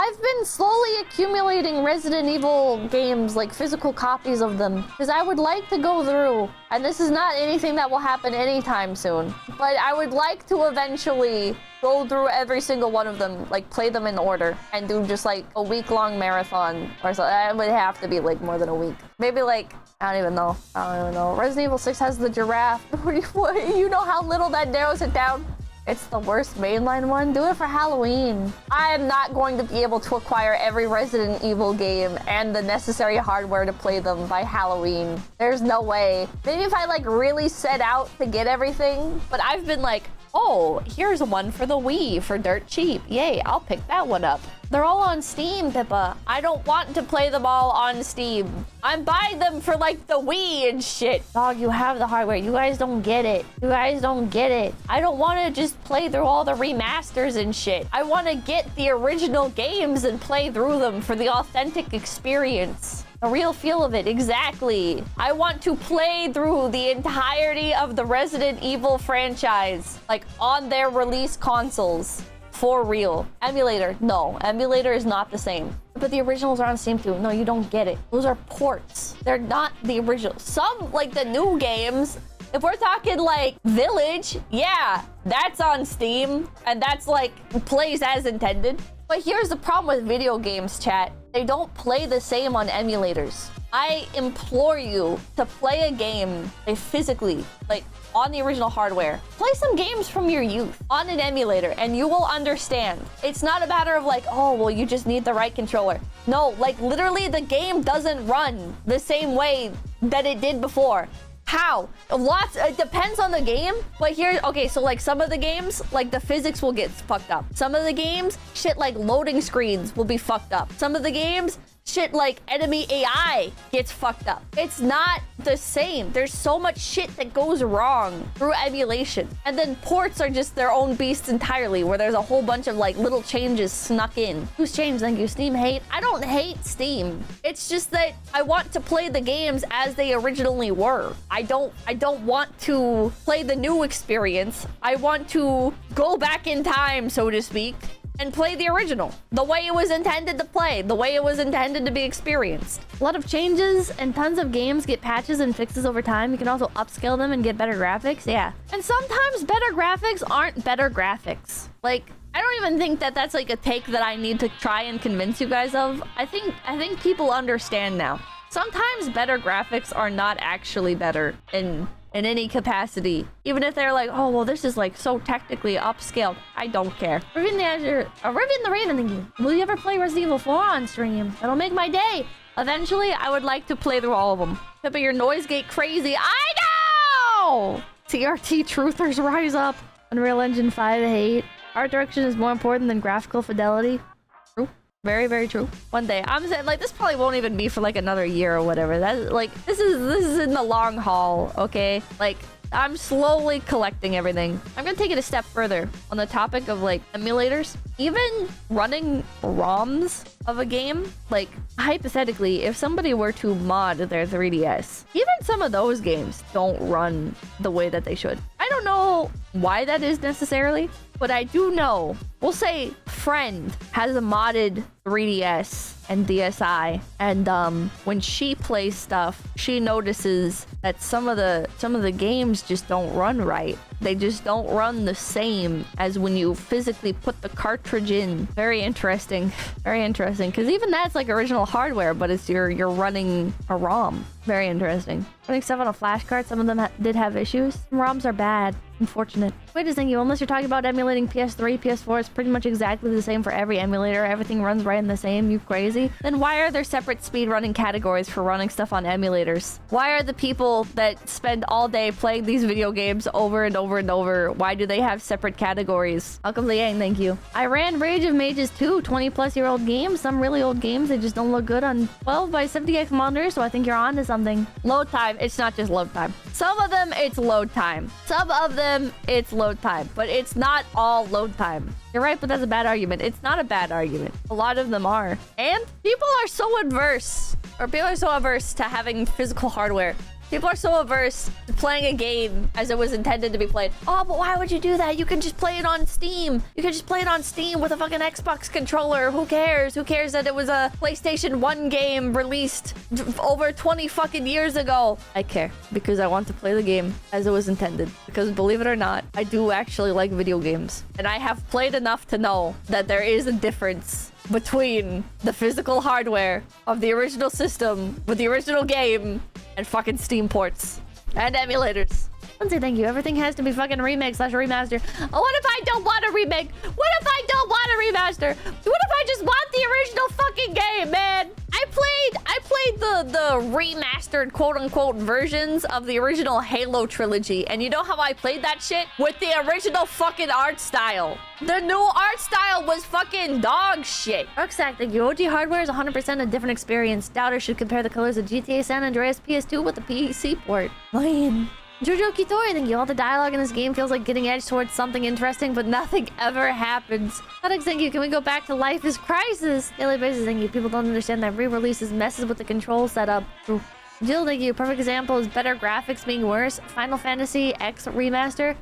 I've been slowly accumulating Resident Evil games, like physical copies of them, because I would like to go through, and this is not anything that will happen anytime soon, but I would like to eventually go through every single one of them, like play them in order, and do just like a week-long marathon or something. It would have to be like more than a week. Maybe like, I don't even know. Resident Evil 6 has the giraffe. You know how little that narrows it down? It's the worst mainline one. Do it for Halloween. I am not going to be able to acquire every Resident Evil game and the necessary hardware to play them by Halloween. There's no way. Maybe if I like really set out to get everything, but I've been like, oh, here's one for the Wii for dirt cheap. Yay, I'll pick that one up. They're all on Steam, Pippa. I don't want to play them all on Steam. I'm buying them for like the Wii and shit. Dog, you have the hardware. You guys don't get it. You guys don't get it. I don't want to just play through all the remasters and shit. I want to get the original games and play through them for the authentic experience. The real feel of it, exactly. I want to play through the entirety of the Resident Evil franchise, like on their release consoles, for real. Emulator, no. Emulator is not the same. But the originals are on Steam too. No, you don't get it. Those are ports. They're not the original. Some, like the new games, if we're talking like Village, yeah, that's on Steam, and that's like plays as intended. But here's the problem with video games, chat. They don't play the same on emulators. I implore you to play a game, like physically, like on the original hardware. Play some games from your youth on an emulator and you will understand. It's not a matter of like, oh, well, you just need the right controller. No, like literally the game doesn't run the same way that it did before. How? It depends on the game. But here, okay, so like some of the games, like the physics will get fucked up. Some of the games, shit like loading screens will be fucked up. Some of the games, shit like enemy AI gets fucked up. It's not the same. There's so much shit that goes wrong through emulation. And then ports are just their own beasts entirely, where there's a whole bunch of like little changes snuck in. Who's changed? Thank you. Steam hate? I don't hate Steam. It's just that I want to play the games as they originally were. I don't want to play the new experience. I want to go back in time, so to speak, and play the original the way it was intended to play, the way it was intended to be experienced. A lot of changes and tons of games get patches and fixes over time. You can also upscale them and get better graphics. Yeah. And sometimes better graphics aren't better graphics. Like, I don't even think that that's like a take that I need to try and convince you guys of. I think people understand now. Sometimes better graphics are not actually better in any capacity. Even if they're like, oh, well, this is like so technically upscaled. I don't care. Riven the Raven, thank you. Will you ever play Resident Evil 4 on stream? That'll make my day. Eventually, I would like to play through all of them. Pippa, your noise gate crazy. I know! TRT truthers rise up. Unreal Engine 5 hate. Art direction is more important than graphical fidelity. True. Very, very true. One day. I'm saying, like, this probably won't even be for, like, another year or whatever. That's, like, this is in the long haul, okay? Like, I'm slowly collecting everything. I'm gonna take it a step further on the topic of, like, emulators. Even running ROMs of a game, like, hypothetically, if somebody were to mod their 3DS, even some of those games don't run the way that they should. I don't know why that is necessarily, but I do know, we'll say friend has a modded 3DS and DSi, and when she plays stuff, she notices that some of the games just don't run right. They just don't run the same as when you physically put the cartridge in. Very interesting. Very interesting. Because even that's like original hardware, but it's you're running a ROM. Very interesting. Running stuff on a flash card, some of them did have issues. Some ROMs are bad. Unfortunate. Wait a second, unless you're talking about emulating PS3, PS4, it's pretty much exactly the same for every emulator. Everything runs right in the same. You crazy? Then why are there separate speedrunning categories for running stuff on emulators? Why are the people that spend all day playing these video games over and over and over, why do they have separate categories? Welcome to Yang, thank you. I ran Rage of Mages 2, 20-plus-year-old games. Some really old games, they just don't look good on 12x70x monitors, so I think you're on to something. Load time, it's not just load time. Some of them, it's load time. Some of them, it's load time. But it's not all load time. You're right, but that's a bad argument. It's not a bad argument. A lot of them are. And people are so averse to having physical hardware People are so averse to playing a game as it was intended to be played. Oh, but why would you do that? You can just play it on Steam. You can just play it on Steam with a fucking Xbox controller. Who cares? Who cares that it was a PlayStation 1 game released over 20 fucking years ago? I care because I want to play the game as it was intended. Because believe it or not, I do actually like video games. And I have played enough to know that there is a difference between the physical hardware of the original system with the original game and fucking Steam ports and emulators. Lindsay, thank you. Everything has to be fucking remake / remaster. Oh, what if I don't want a remake? What if I don't want a remaster? What if I just want the original fucking game, man? I played the remastered quote-unquote versions of the original Halo trilogy, and you know how I played that shit? With the original fucking art style. The new art style was fucking dog shit. Rucksack, thank you. OG hardware is 100% a different experience. Doubters should compare the colors of GTA San Andreas PS2 with the PC port. Lion. Jojo Kitori, thank you. All the dialogue in this game feels like getting edged towards something interesting, but nothing ever happens. Alex, thank you. Can we go back to Life is Crisis? Daily basis, thank you. People don't understand that re-releases messes with the control setup. Jill, thank you. Perfect example is better graphics being worse. Final Fantasy X remaster.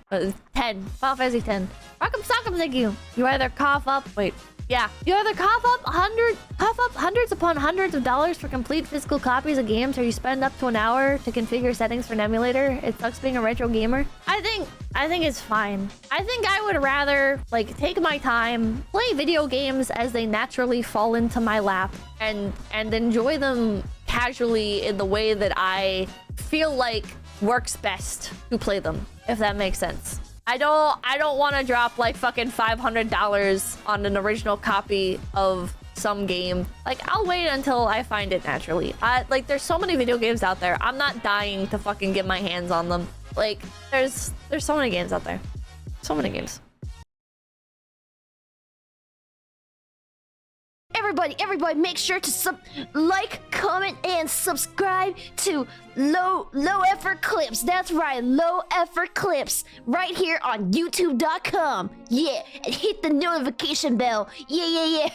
10. Final Fantasy 10. Rock'em Sock'em, thank you. You either cough up... Wait. Yeah. You either cough up hundreds upon hundreds of dollars for complete physical copies of games, or you spend up to an hour to configure settings for an emulator. It sucks being a retro gamer. I think it's fine. I think I would rather like take my time, play video games as they naturally fall into my lap, and enjoy them casually in the way that I feel like works best to play them, if that makes sense. I don't want to drop like fucking $500 on an original copy of some game. Like, I'll wait until I find it naturally. Like, there's so many video games out there. I'm not dying to fucking get my hands on them. Like, there's so many games out there. So many games. Everybody, make sure to like, comment, and subscribe to Low Effort Clips. That's right, Low Effort Clips, right here on YouTube.com. Yeah, and hit the notification bell. Yeah.